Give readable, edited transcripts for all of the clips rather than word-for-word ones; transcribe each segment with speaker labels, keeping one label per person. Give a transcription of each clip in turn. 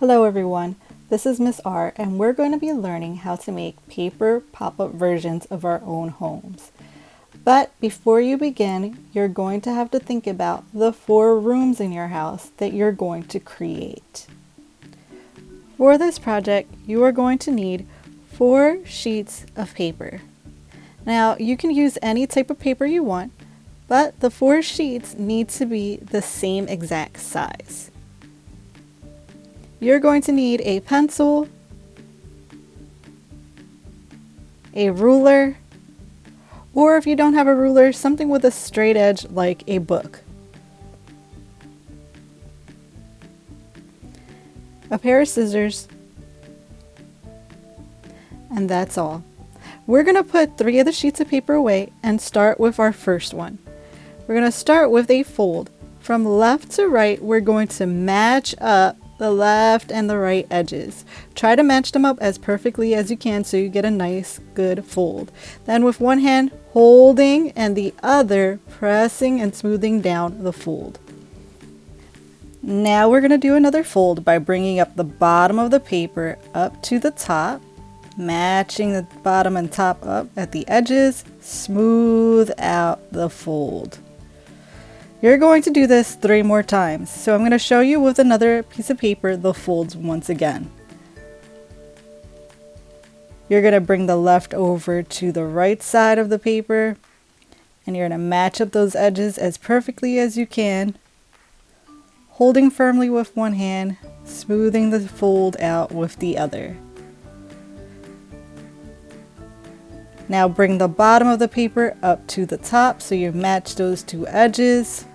Speaker 1: Hello everyone, this is Miss R and we're going to be learning how to make paper pop-up versions of our own homes. But before you begin, you're going to have to think about the 4 rooms in your house that you're going to create. For this project, you are going to need 4 sheets of paper. Now, you can use any type of paper you want, but the 4 sheets need to be the same exact size. You're going to need a pencil, a ruler, or if you don't have a ruler, something with a straight edge like a book. A pair of scissors, and that's all. We're going to put 3 of the sheets of paper away and start with our first one. We're going to start with a fold. From left to right, we're going to match up the left and the right edges. Try to match them up as perfectly as you can so you get a nice good fold. Then with one hand holding and the other pressing and smoothing down the fold. Now we're going to do another fold by bringing up the bottom of the paper up to the top, matching the bottom and top up at the edges, smooth out the fold. You're going to do this 3 more times, so I'm going to show you with another piece of paper the folds once again. You're going to bring the left over to the right side of the paper, and you're going to match up those edges as perfectly as you can, holding firmly with one hand, smoothing the fold out with the other. Now bring the bottom of the paper up to the top so you match those 2 edges,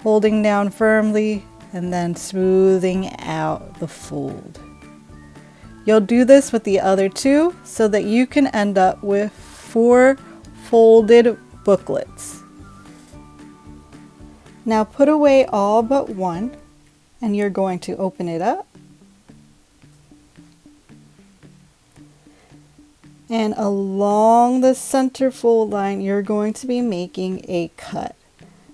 Speaker 1: holding down firmly and then smoothing out the fold. You'll do this with the other 2 so that you can end up with 4 folded booklets. Now put away all but one and you're going to open it up. And along the center fold line, you're going to be making a cut.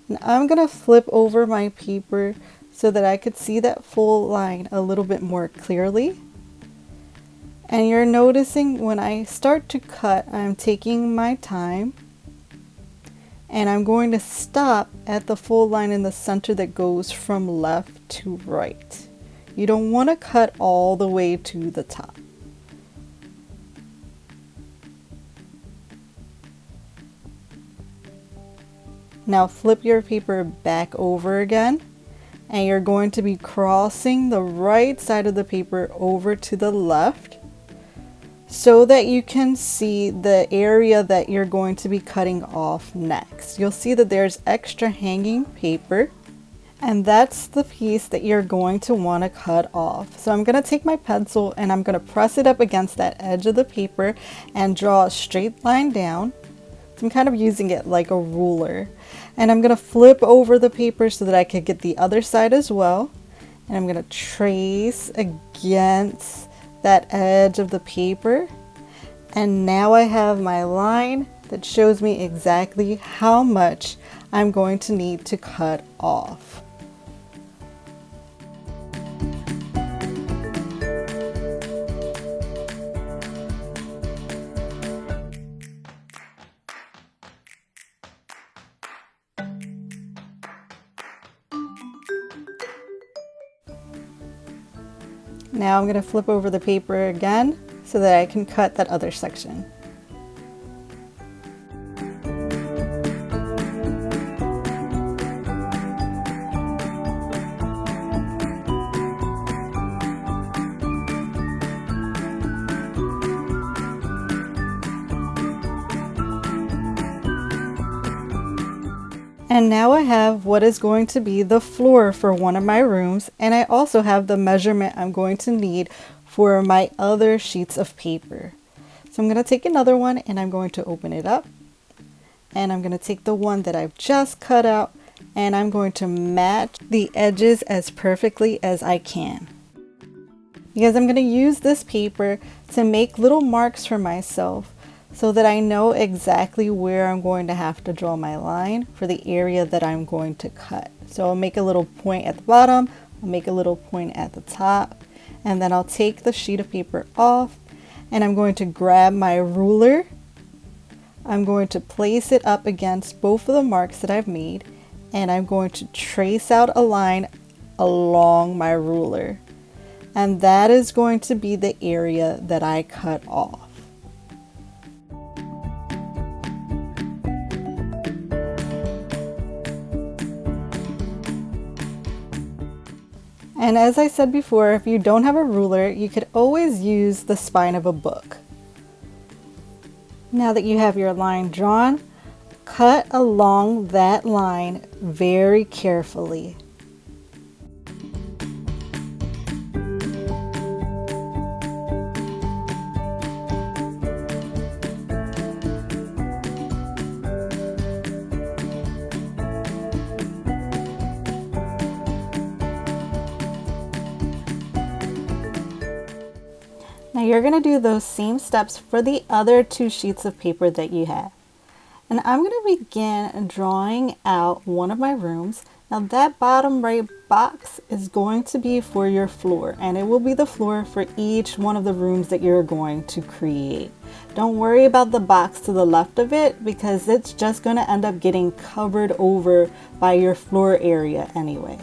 Speaker 1: And I'm going to flip over my paper so that I could see that fold line a little bit more clearly. And you're noticing when I start to cut, I'm taking my time. And I'm going to stop at the fold line in the center that goes from left to right. You don't want to cut all the way to the top. Now flip your paper back over again, and you're going to be crossing the right side of the paper over to the left so that you can see the area that you're going to be cutting off next. You'll see that there's extra hanging paper, and that's the piece that you're going to want to cut off. So I'm going to take my pencil and I'm going to press it up against that edge of the paper and draw a straight line down. So I'm kind of using it like a ruler. And I'm going to flip over the paper so that I can get the other side as well. And I'm going to trace against that edge of the paper. And now I have my line that shows me exactly how much I'm going to need to cut off. Now I'm going to flip over the paper again so that I can cut that other section. And now I have what is going to be the floor for one of my rooms, and I also have the measurement I'm going to need for my other sheets of paper. So I'm going to take another one and I'm going to open it up, and I'm going to take the one that I've just cut out and I'm going to match the edges as perfectly as I can. Because I'm going to use this paper to make little marks for myself so that I know exactly where I'm going to have to draw my line for the area that I'm going to cut. So I'll make a little point at the bottom, I'll make a little point at the top, and then I'll take the sheet of paper off, and I'm going to grab my ruler. I'm going to place it up against both of the marks that I've made, and I'm going to trace out a line along my ruler. And that is going to be the area that I cut off. And as I said before, if you don't have a ruler, you could always use the spine of a book. Now that you have your line drawn, cut along that line very carefully. Now you're going to do those same steps for the other 2 sheets of paper that you have. And I'm going to begin drawing out one of my rooms. Now that bottom right box is going to be for your floor, and it will be the floor for each one of the rooms that you're going to create. Don't worry about the box to the left of it, because it's just going to end up getting covered over by your floor area anyway.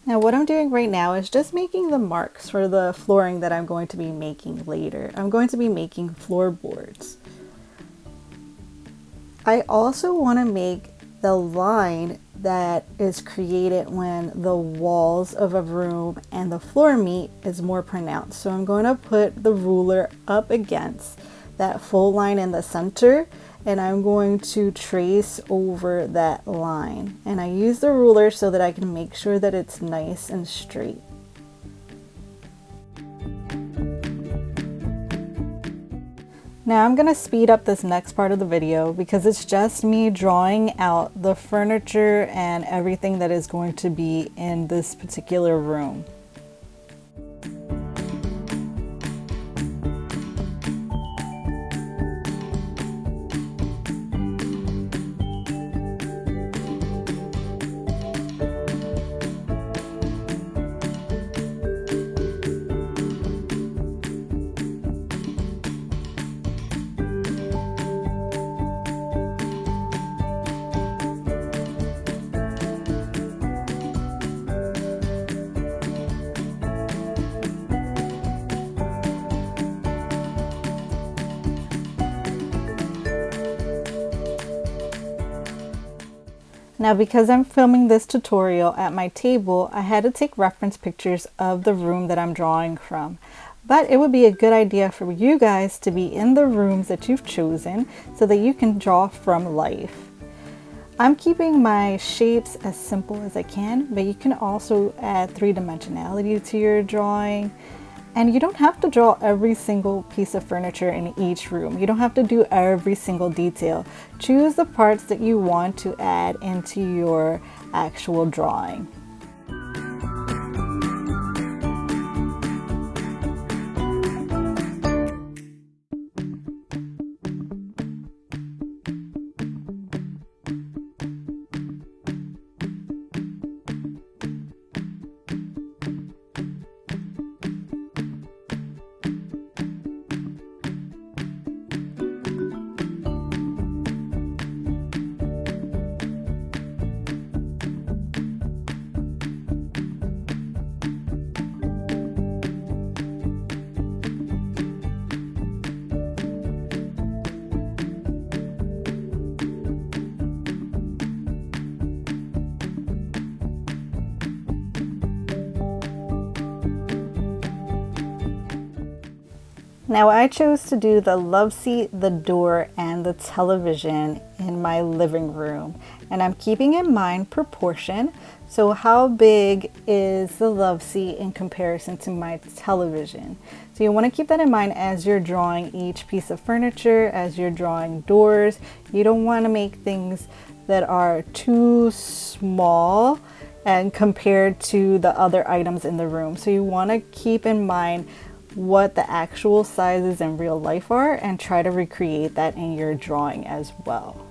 Speaker 1: Now what I'm doing right now is just making the marks for the flooring that I'm going to be making later. I'm going to be making floorboards. I also want to make the line that is created when the walls of a room and the floor meet is more pronounced. So I'm going to put the ruler up against that full line in the center, and I'm going to trace over that line. And I use the ruler so that I can make sure that it's nice and straight. Now I'm going to speed up this next part of the video because it's just me drawing out the furniture and everything that is going to be in this particular room. Now because I'm filming this tutorial at my table, I had to take reference pictures of the room that I'm drawing from. But it would be a good idea for you guys to be in the rooms that you've chosen so that you can draw from life. I'm keeping my shapes as simple as I can, but you can also add 3-dimensionality to your drawing. And you don't have to draw every single piece of furniture in each room. You don't have to do every single detail. Choose the parts that you want to add into your actual drawing. Now I chose to do the love seat, the door, and the television in my living room. And I'm keeping in mind proportion. So how big is the love seat in comparison to my television? So So you want to keep that in mind as you're drawing each piece of furniture, as you're drawing doors. You don't want to make things that are too small and compared to the other items in the room. So you want to keep in mind what the actual sizes in real life are and try to recreate that in your drawing as well.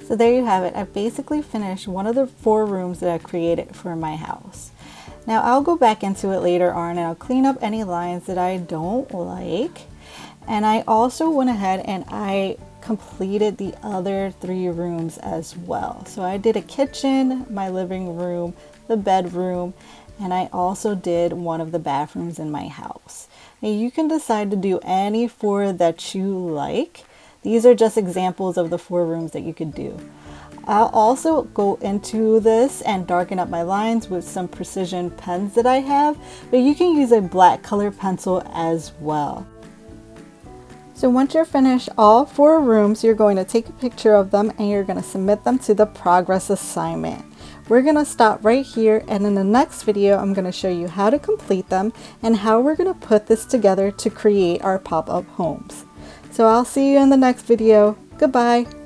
Speaker 1: So there you have it. I basically finished one of the 4 rooms that I created for my house. Now I'll go back into it later on and I'll clean up any lines that I don't like. And I also went ahead and I completed the other 3 rooms as well. So I did a kitchen, my living room, the bedroom, and I also did one of the bathrooms in my house. Now you can decide to do any 4 that you like. These are just examples of the 4 rooms that you could do. I'll also go into this and darken up my lines with some precision pens that I have, but you can use a black color pencil as well. So once you're finished all 4 rooms, you're going to take a picture of them and you're going to submit them to the progress assignment. We're going to stop right here, and in the next video I'm going to show you how to complete them and how we're going to put this together to create our pop-up homes. So I'll see you in the next video. Goodbye.